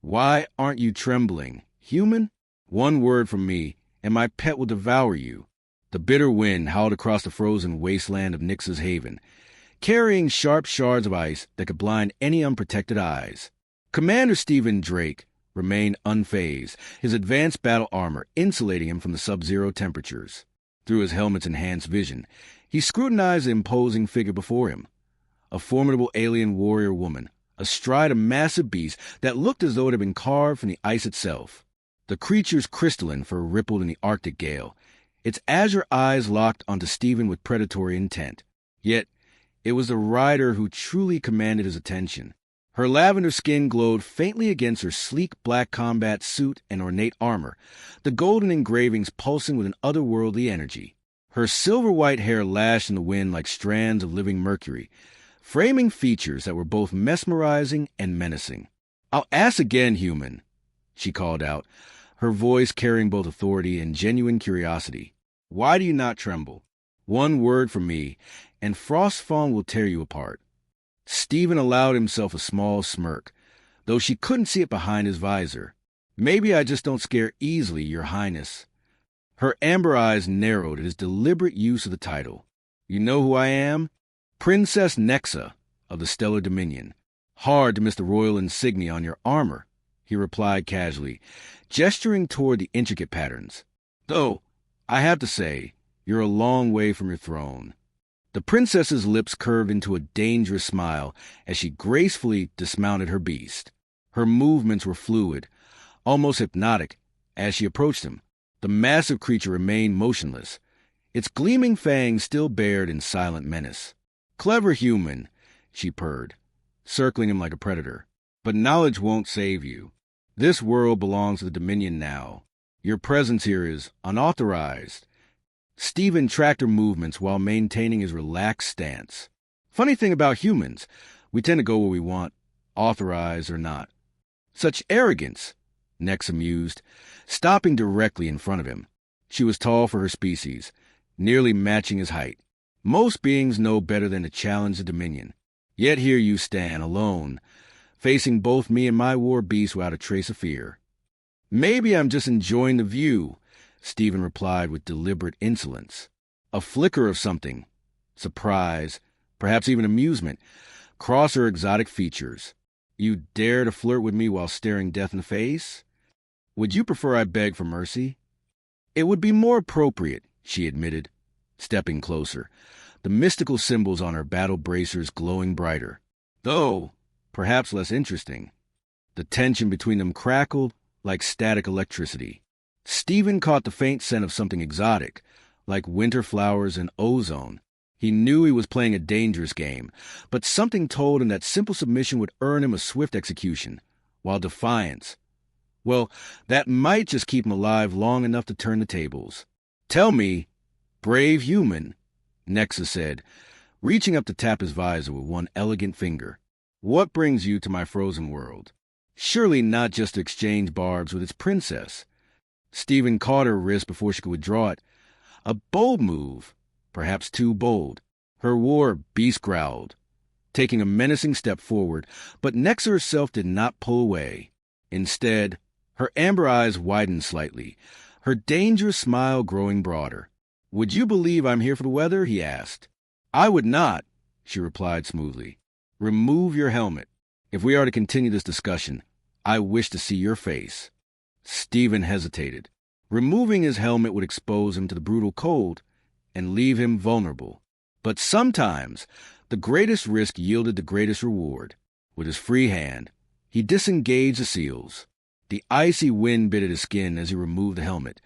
Why aren't you trembling? Human? One word from me, and my pet will devour you. The bitter wind howled across the frozen wasteland of Nyx's haven, carrying sharp shards of ice that could blind any unprotected eyes. Commander Stephen Drake remained unfazed, his advanced battle armor insulating him from the sub-zero temperatures. Through his helmet's enhanced vision, he scrutinized the imposing figure before him. A formidable alien warrior woman, astride a massive beast that looked as though it had been carved from the ice itself. The creature's crystalline fur rippled in the Arctic gale, its azure eyes locked onto Stephen with predatory intent. Yet, it was the rider who truly commanded his attention. Her lavender skin glowed faintly against her sleek black combat suit and ornate armor, the golden engravings pulsing with an otherworldly energy. Her silver-white hair lashed in the wind like strands of living mercury, framing features that were both mesmerizing and menacing. "I'll ask again, human," she called out, her voice carrying both authority and genuine curiosity. "Why do you not tremble? One word from me, and Frostfawn will tear you apart." Stephen allowed himself a small smirk, though she couldn't see it behind his visor. "Maybe I just don't scare easily, Your Highness." Her amber eyes narrowed at his deliberate use of the title. "You know who I am? Princess Nyxa of the Stellar Dominion. Hard to miss the royal insignia on your armor," he replied casually, gesturing toward the intricate patterns. "Though, I have to say, you're a long way from your throne." The princess's lips curved into a dangerous smile as she gracefully dismounted her beast. Her movements were fluid, almost hypnotic, as she approached him. The massive creature remained motionless, its gleaming fangs still bared in silent menace. "Clever human," she purred, circling him like a predator. "But knowledge won't save you. This world belongs to the Dominion now. Your presence here is unauthorized." Stephen tracked her movements while maintaining his relaxed stance. "Funny thing about humans, we tend to go where we want, authorized or not." "Such arrogance," Nyxa mused, stopping directly in front of him. She was tall for her species, nearly matching his height. "Most beings know better than to challenge the Dominion. Yet here you stand, alone, facing both me and my war beast without a trace of fear." "Maybe I'm just enjoying the view," Stephen replied with deliberate insolence. A flicker of something, surprise, perhaps even amusement, crossed her exotic features. "You dare to flirt with me while staring death in the face? Would you prefer I beg for mercy?" "It would be more appropriate," she admitted, stepping closer, the mystical symbols on her battle bracers glowing brighter, though perhaps less interesting. The tension between them crackled like static electricity. Stephen caught the faint scent of something exotic, like winter flowers and ozone. He knew he was playing a dangerous game, but something told him that simple submission would earn him a swift execution, while defiance, well, that might just keep him alive long enough to turn the tables. "Tell me, brave human," Nyxa said, reaching up to tap his visor with one elegant finger, "what brings you to my frozen world? Surely not just to exchange barbs with its princess." Stephen caught her wrist before she could withdraw it. A bold move, perhaps too bold. Her war beast growled, taking a menacing step forward, but Nyxa herself did not pull away. Instead, her amber eyes widened slightly, her dangerous smile growing broader. "Would you believe I'm here for the weather?" he asked. "I would not," she replied smoothly. "Remove your helmet. If we are to continue this discussion, I wish to see your face." Stephen hesitated. Removing his helmet would expose him to the brutal cold and leave him vulnerable. But sometimes the greatest risk yielded the greatest reward. With his free hand, he disengaged the seals. The icy wind bit at his skin as he removed the helmet,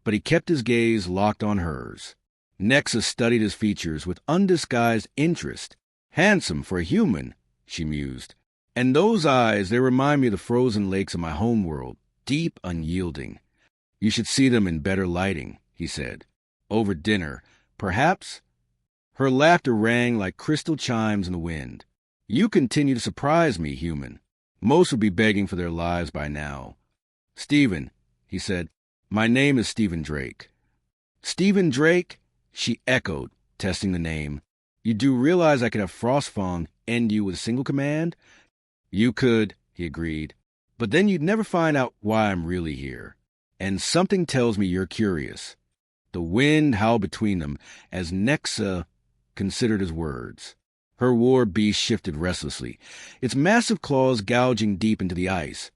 but he kept his gaze locked on hers. Nyxa studied his features with undisguised interest. "Handsome for a human," she mused. "And those eyes, they remind me of the frozen lakes of my home world, deep, unyielding. You should see them in better lighting," he said. "Over dinner, perhaps?" Her laughter rang like crystal chimes in the wind. "You continue to surprise me, human. Most would be begging for their lives by now." "Stephen," he said, "my name is Stephen Drake." "Stephen Drake?" she echoed, testing the name. "You do realize I could have Frostfawn end you with a single command?" "You could," he agreed, But then you'd never find out why I'm really here. And something tells me you're curious. The wind howled between them as Nexa considered his words. Her war beast shifted restlessly, its massive claws gouging deep into the ice.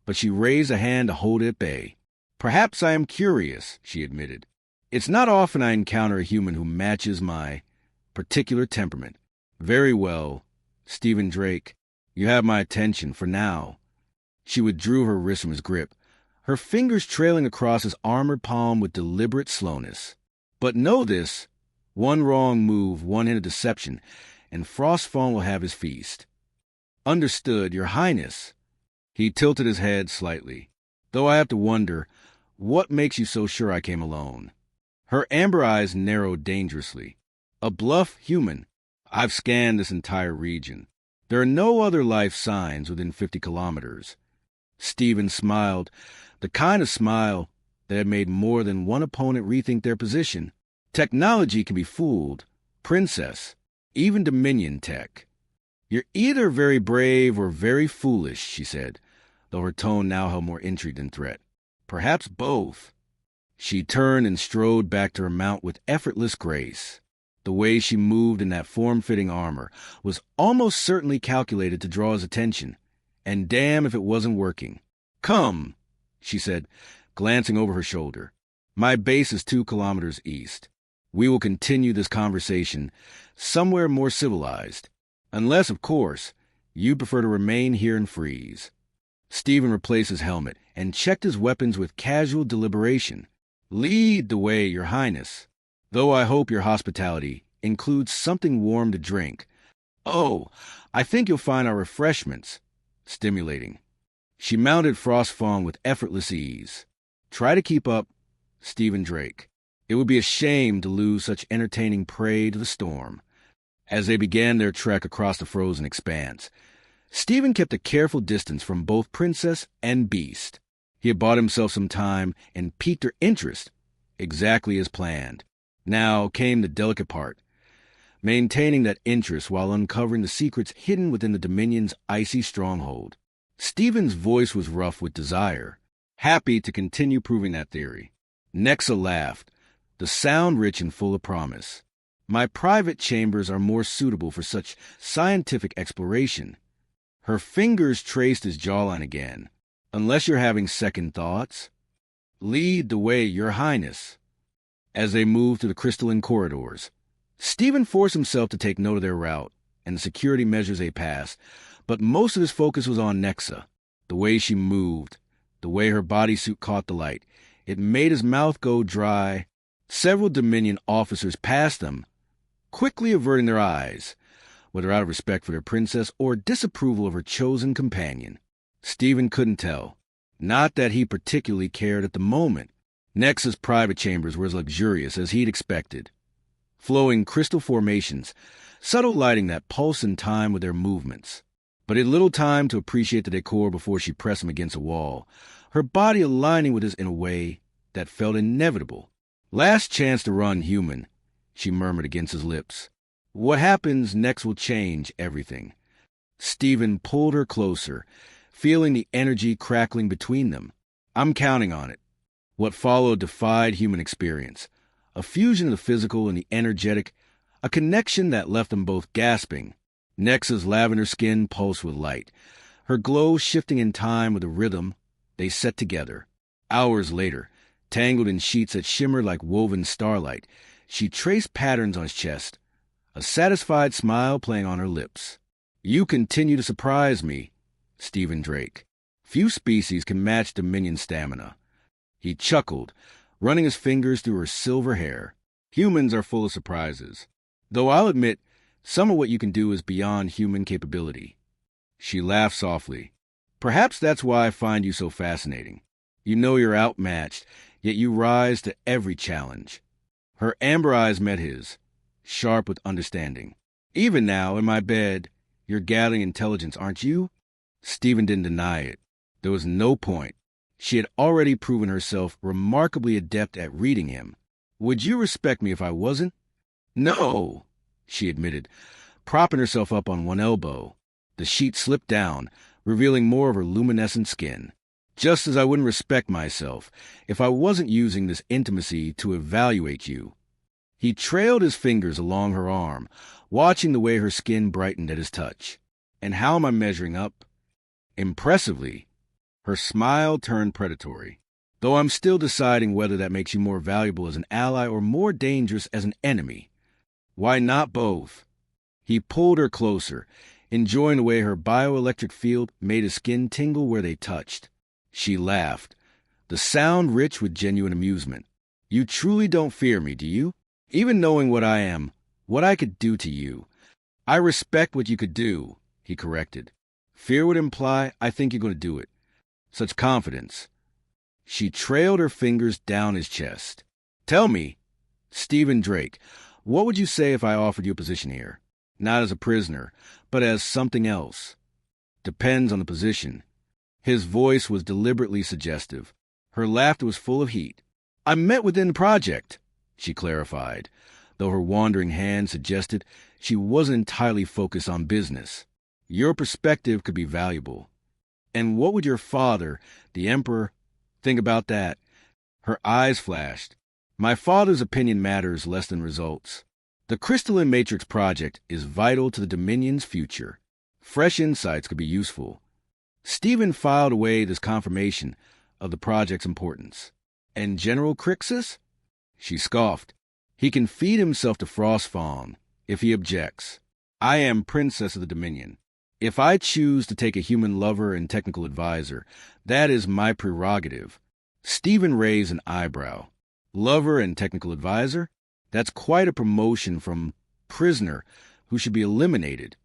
But she raised a hand to hold it at bay. Perhaps I am curious, she admitted. It's not often I encounter a human who matches my particular temperament. Very well, Stephen Drake, you have my attention for now. She withdrew her wrist from his grip, her fingers trailing across his armored palm with deliberate slowness. But know this, one wrong move, one hint of deception, and Frostfawn will have his feast. Understood, Your Highness. He tilted his head slightly, though I have to wonder, what makes you so sure I came alone? Her amber eyes narrowed dangerously. A bluff human. I've scanned this entire region. There are no other life signs within 50 kilometers. Stephen smiled, the kind of smile that had made more than one opponent rethink their position. Technology can be fooled. Princess. Even Dominion tech. You're either very brave or very foolish, she said, though her tone now held more intrigue than threat. Perhaps both. She turned and strode back to her mount with effortless grace. The way she moved in that form-fitting armor was almost certainly calculated to draw his attention, and damn if it wasn't working. Come, she said, glancing over her shoulder. My base is 2 kilometers east. We will continue this conversation somewhere more civilized. Unless, of course, you prefer to remain here and freeze. Stephen replaced his helmet and checked his weapons with casual deliberation. Lead the way, Your Highness. Though I hope your hospitality includes something warm to drink. Oh, I think you'll find our refreshments stimulating. She mounted Frostfawn with effortless ease. Try to keep up, Stephen Drake. It would be a shame to lose such entertaining prey to the storm. As they began their trek across the frozen expanse, Stephen kept a careful distance from both princess and beast. He had bought himself some time and piqued her interest, exactly as planned. Now came the delicate part, maintaining that interest while uncovering the secrets hidden within the Dominion's icy stronghold. Stephen's voice was rough with desire, happy to continue proving that theory. Nexa laughed, the sound rich and full of promise. My private chambers are more suitable for such scientific exploration. Her fingers traced his jawline again. Unless you're having second thoughts, lead the way, Your Highness. As they moved through the crystalline corridors, Stephen forced himself to take note of their route and the security measures they passed, but most of his focus was on Nexa. The way she moved, the way her bodysuit caught the light, it made his mouth go dry. Several Dominion officers passed them, quickly averting their eyes, whether out of respect for their princess or disapproval of her chosen companion. Stephen couldn't tell. Not that he particularly cared at the moment. Nexa's private chambers were as luxurious as he'd expected. Flowing crystal formations, subtle lighting that pulsed in time with their movements. But he had little time to appreciate the decor before she pressed him against a wall, her body aligning with his in a way that felt inevitable. Last chance to run, human, she murmured against his lips. What happens next will change everything. Stephen pulled her closer, feeling the energy crackling between them. I'm counting on it. What followed defied human experience. A fusion of the physical and the energetic, a connection that left them both gasping. Nexa's lavender skin pulsed with light, her glow shifting in time with the rhythm. They set together. Hours later, tangled in sheets that shimmered like woven starlight, she traced patterns on his chest, a satisfied smile playing on her lips. You continue to surprise me, Stephen Drake. Few species can match Dominion stamina. He chuckled, running his fingers through her silver hair. Humans are full of surprises. Though I'll admit, some of what you can do is beyond human capability. She laughed softly. Perhaps that's why I find you so fascinating. You know you're outmatched, yet you rise to every challenge. Her amber eyes met his, sharp with understanding. Even now, in my bed, you're gathering intelligence, aren't you? Stephen didn't deny it. There was no point. She had already proven herself remarkably adept at reading him. Would you respect me if I wasn't? No, she admitted, propping herself up on one elbow. The sheet slipped down, revealing more of her luminescent skin. Just as I wouldn't respect myself if I wasn't using this intimacy to evaluate you. He trailed his fingers along her arm, watching the way her skin brightened at his touch. And how am I measuring up? Impressively. Her smile turned predatory. Though I'm still deciding whether that makes you more valuable as an ally or more dangerous as an enemy. Why not both? He pulled her closer, enjoying the way her bioelectric field made his skin tingle where they touched. She laughed, the sound rich with genuine amusement. You truly don't fear me, do you? Even knowing what I am, what I could do to you. I respect what you could do, he corrected. Fear would imply I think you're going to do it. Such confidence. She trailed her fingers down his chest. Tell me, Stephen Drake, what would you say if I offered you a position here? Not as a prisoner, but as something else. Depends on the position. His voice was deliberately suggestive. Her laughter was full of heat. I meant within the project, she clarified, though her wandering hand suggested she wasn't entirely focused on business. Your perspective could be valuable. And what would your father, the Emperor, think about that? Her eyes flashed. My father's opinion matters less than results. The Crystalline Matrix project is vital to the Dominion's future. Fresh insights could be useful. Stephen filed away this confirmation of the project's importance. And General Crixus? She scoffed. He can feed himself to Frostfawn if he objects. I am Princess of the Dominion. If I choose to take a human lover and technical advisor, that is my prerogative. Stephen raised an eyebrow. Lover and technical advisor? That's quite a promotion from prisoner who should be eliminated.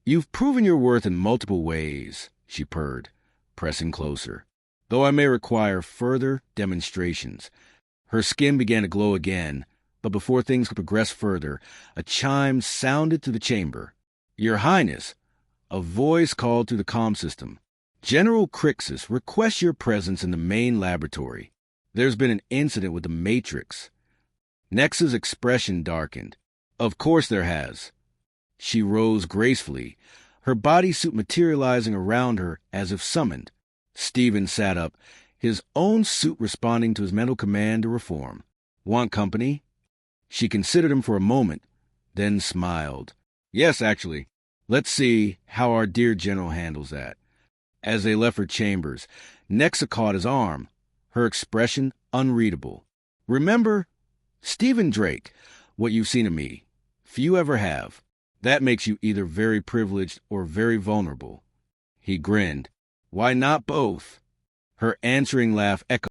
You've proven your worth in multiple ways, she purred, pressing closer. Though I may require further demonstrations. Her skin began to glow again, but before things could progress further, a chime sounded through the chamber. Your Highness, a voice called through the comm system. General Crixus requests your presence in the main laboratory. There's been an incident with the Matrix. Nexa's expression darkened. Of course there has. She rose gracefully, her bodysuit materializing around her as if summoned. Stephen sat up, his own suit responding to his mental command to reform. Want company? She considered him for a moment, then smiled. Yes, actually. Let's see how our dear general handles that. As they left her chambers, Nexa caught his arm, her expression unreadable. Remember, Stephen Drake, what you've seen of me. Few ever have. That makes you either very privileged or very vulnerable. He grinned. Why not both? Her answering laugh echoed.